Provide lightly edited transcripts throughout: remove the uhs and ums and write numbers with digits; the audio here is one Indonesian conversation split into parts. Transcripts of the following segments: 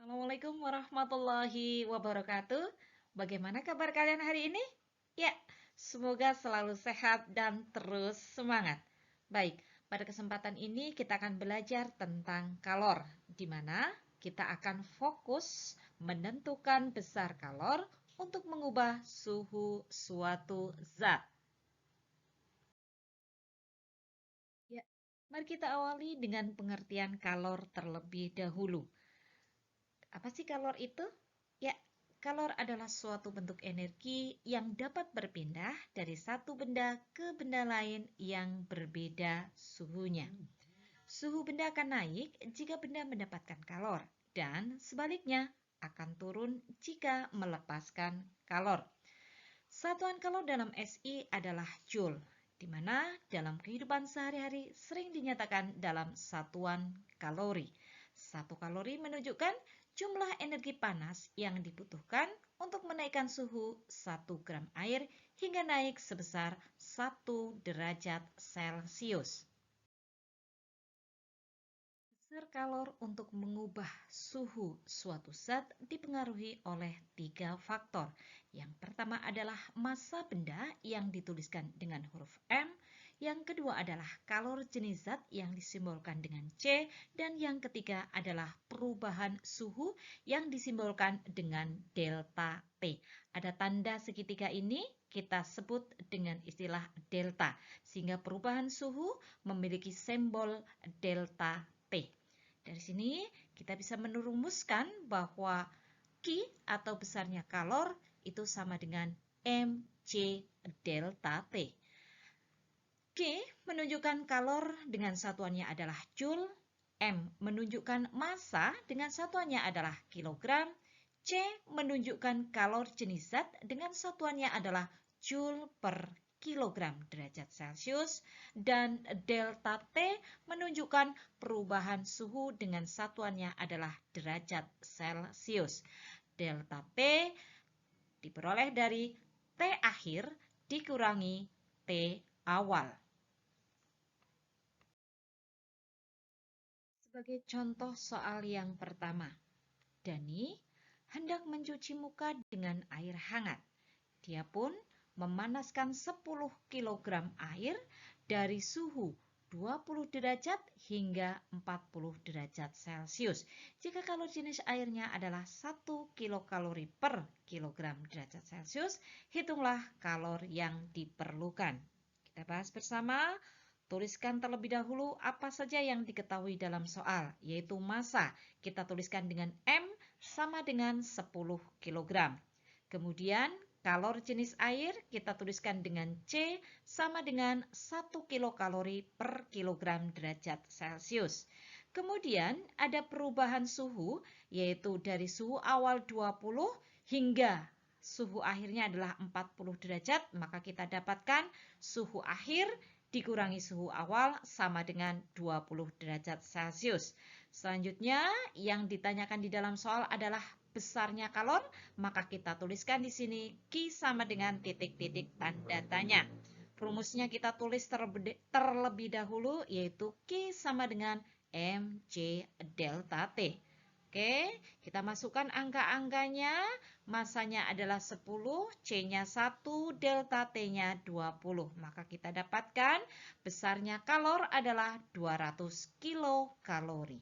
Assalamualaikum warahmatullahi wabarakatuh. Bagaimana kabar kalian hari ini? Ya, semoga selalu sehat dan terus semangat. Baik, pada kesempatan ini kita akan belajar tentang kalor, di mana kita akan fokus menentukan besar kalor untuk mengubah suhu suatu zat. Ya, mari kita awali dengan pengertian kalor terlebih dahulu. Apa sih kalor itu? Ya, kalor adalah suatu bentuk energi yang dapat berpindah dari satu benda ke benda lain yang berbeda suhunya. Suhu benda akan naik jika benda mendapatkan kalor, dan sebaliknya akan turun jika melepaskan kalor. Satuan kalor dalam SI adalah Joule, di mana dalam kehidupan sehari-hari sering dinyatakan dalam satuan kalori. Satu kalori menunjukkan jumlah energi panas yang dibutuhkan untuk menaikkan suhu 1 gram air hingga naik sebesar 1 derajat Celcius. Besar kalor untuk mengubah suhu suatu zat dipengaruhi oleh 3 faktor. Yang pertama adalah massa benda yang dituliskan dengan huruf M. Yang kedua adalah kalor jenis zat yang disimbolkan dengan C. Dan yang ketiga adalah perubahan suhu yang disimbolkan dengan delta T. Ada tanda segitiga ini kita sebut dengan istilah delta, sehingga perubahan suhu memiliki simbol delta T. Dari sini kita bisa merumuskan bahwa Q atau besarnya kalor itu sama dengan mc delta T. Q menunjukkan kalor dengan satuannya adalah Joule, M menunjukkan massa dengan satuannya adalah kilogram, C menunjukkan kalor jenis zat dengan satuannya adalah Joule per kilogram derajat Celcius, dan delta T menunjukkan perubahan suhu dengan satuannya adalah derajat Celcius. Delta T diperoleh dari T akhir dikurangi T awal. Sebagai contoh soal yang pertama, Dani hendak mencuci muka dengan air hangat. Dia pun memanaskan 10 kg air dari suhu 20 derajat hingga 40 derajat Celcius. Jika kalori jenis airnya adalah 1 kilokalori per kilogram derajat Celcius, hitunglah kalor yang diperlukan. Kita bahas bersama. Tuliskan terlebih dahulu apa saja yang diketahui dalam soal, yaitu massa. Kita tuliskan dengan M sama dengan 10 kg. Kemudian kalor jenis air kita tuliskan dengan C sama dengan 1 kilokalori per kilogram derajat Celcius. Kemudian ada perubahan suhu, yaitu dari suhu awal 20 hingga suhu akhirnya adalah 40 derajat, maka kita dapatkan suhu akhir dikurangi suhu awal sama dengan 20 derajat Celcius. Selanjutnya yang ditanyakan di dalam soal adalah besarnya kalor, maka kita tuliskan di sini Q sama dengan titik-titik tanda tanya. Rumusnya kita tulis terlebih dahulu, yaitu Q sama dengan mc delta T. Oke, kita masukkan angka-angkanya. Massanya adalah 10, C-nya 1, delta T-nya 20. Maka kita dapatkan besarnya kalor adalah 200 kilokalori.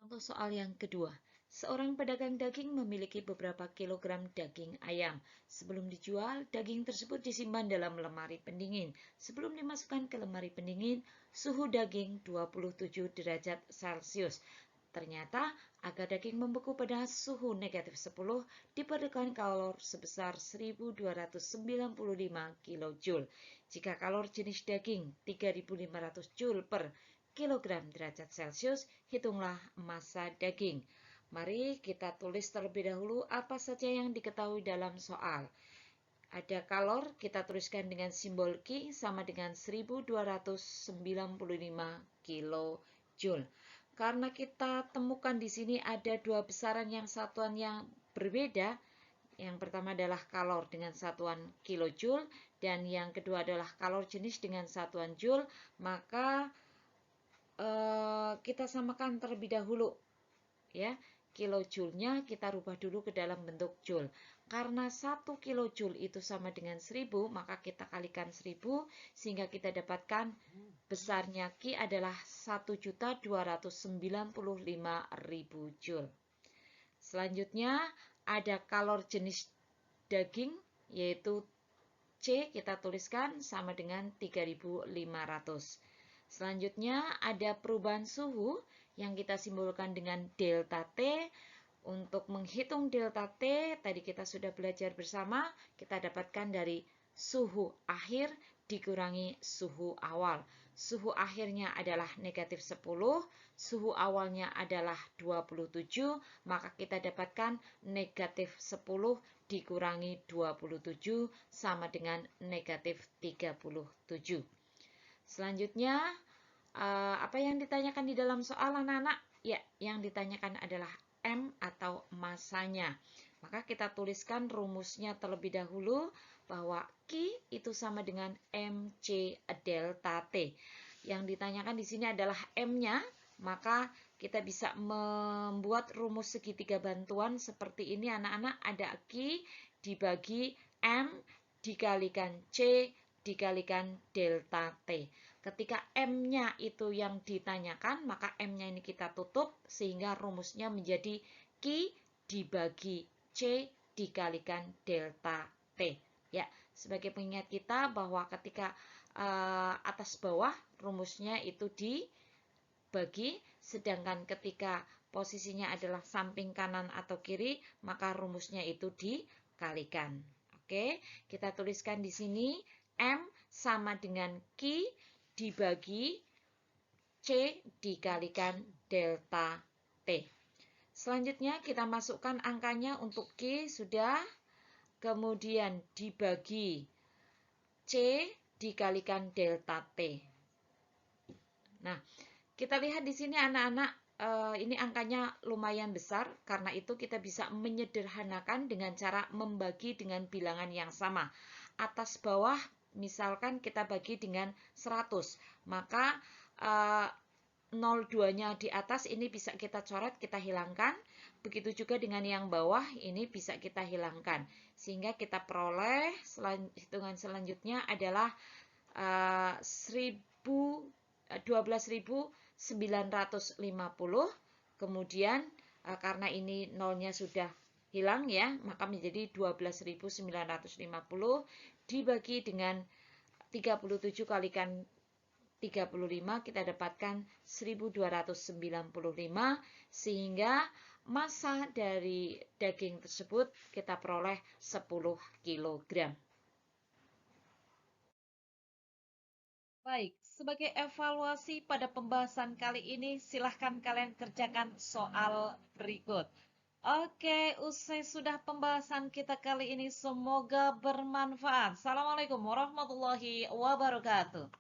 Contoh soal yang kedua. Seorang pedagang daging memiliki beberapa kilogram daging ayam. Sebelum dijual, daging tersebut disimpan dalam lemari pendingin. Sebelum dimasukkan ke lemari pendingin, suhu daging 27 derajat Celcius. Ternyata, agar daging membeku pada suhu negatif 10, diperlukan kalor sebesar 1295 kJ. Jika kalor jenis daging 3500 Joule per kilogram derajat Celcius, hitunglah massa daging. Mari kita tulis terlebih dahulu apa saja yang diketahui dalam soal. Ada kalor, kita tuliskan dengan simbol Q sama dengan 1295 kJ. Karena kita temukan di sini ada dua besaran yang satuan yang berbeda. Yang pertama adalah kalor dengan satuan kilojoule dan yang kedua adalah kalor jenis dengan satuan joule, maka kita samakan terlebih dahulu ya. Kilojoule-nya kita rubah dulu ke dalam bentuk joule. Karena 1 kilojoule itu sama dengan 1000, maka kita kalikan 1000 sehingga kita dapatkan besarnya Q adalah 1.295.000 joule. Selanjutnya ada kalor jenis daging, yaitu C kita tuliskan sama dengan 3.500. Selanjutnya ada perubahan suhu yang kita simbolkan dengan delta T. Untuk menghitung delta T, tadi kita sudah belajar bersama, kita dapatkan dari suhu akhir dikurangi suhu awal. Suhu akhirnya adalah negatif 10, suhu awalnya adalah 27, maka kita dapatkan negatif 10 dikurangi 27 sama dengan negatif 37. Selanjutnya, apa yang ditanyakan di dalam soal anak-anak? Ya, yang ditanyakan adalah M atau masanya. Maka kita tuliskan rumusnya terlebih dahulu bahwa Q itu sama dengan MC delta T. Yang ditanyakan di sini adalah M-nya, maka kita bisa membuat rumus segitiga bantuan seperti ini anak-anak. Ada Q dibagi M dikalikan C dikalikan delta T. Ketika M-nya itu yang ditanyakan, maka M-nya ini kita tutup sehingga rumusnya menjadi Q dibagi C dikalikan delta T. Ya, sebagai pengingat kita bahwa ketika atas bawah rumusnya itu dibagi, sedangkan ketika posisinya adalah samping kanan atau kiri, maka rumusnya itu dikalikan. Oke, kita tuliskan di sini M sama dengan Q dibagi C dikalikan delta T. Selanjutnya kita masukkan angkanya untuk Q sudah, kemudian dibagi C dikalikan delta T. Nah, kita lihat di sini anak-anak, ini angkanya lumayan besar, karena itu kita bisa menyederhanakan dengan cara membagi dengan bilangan yang sama. Atas bawah misalkan kita bagi dengan 100, maka 02-nya di atas ini bisa kita coret, kita hilangkan. Begitu juga dengan yang bawah, ini bisa kita hilangkan. Sehingga kita peroleh hitungan selanjutnya adalah 12.950. Kemudian karena ini nolnya sudah hilang ya, maka menjadi 12.950 dibagi dengan 37 kalikan 35, kita dapatkan 1295, sehingga massa dari daging tersebut kita peroleh 10 kg. Baik, sebagai evaluasi pada pembahasan kali ini, silahkan kalian kerjakan soal berikut. Oke, usai sudah pembahasan kita kali ini, semoga bermanfaat. Assalamualaikum warahmatullahi wabarakatuh.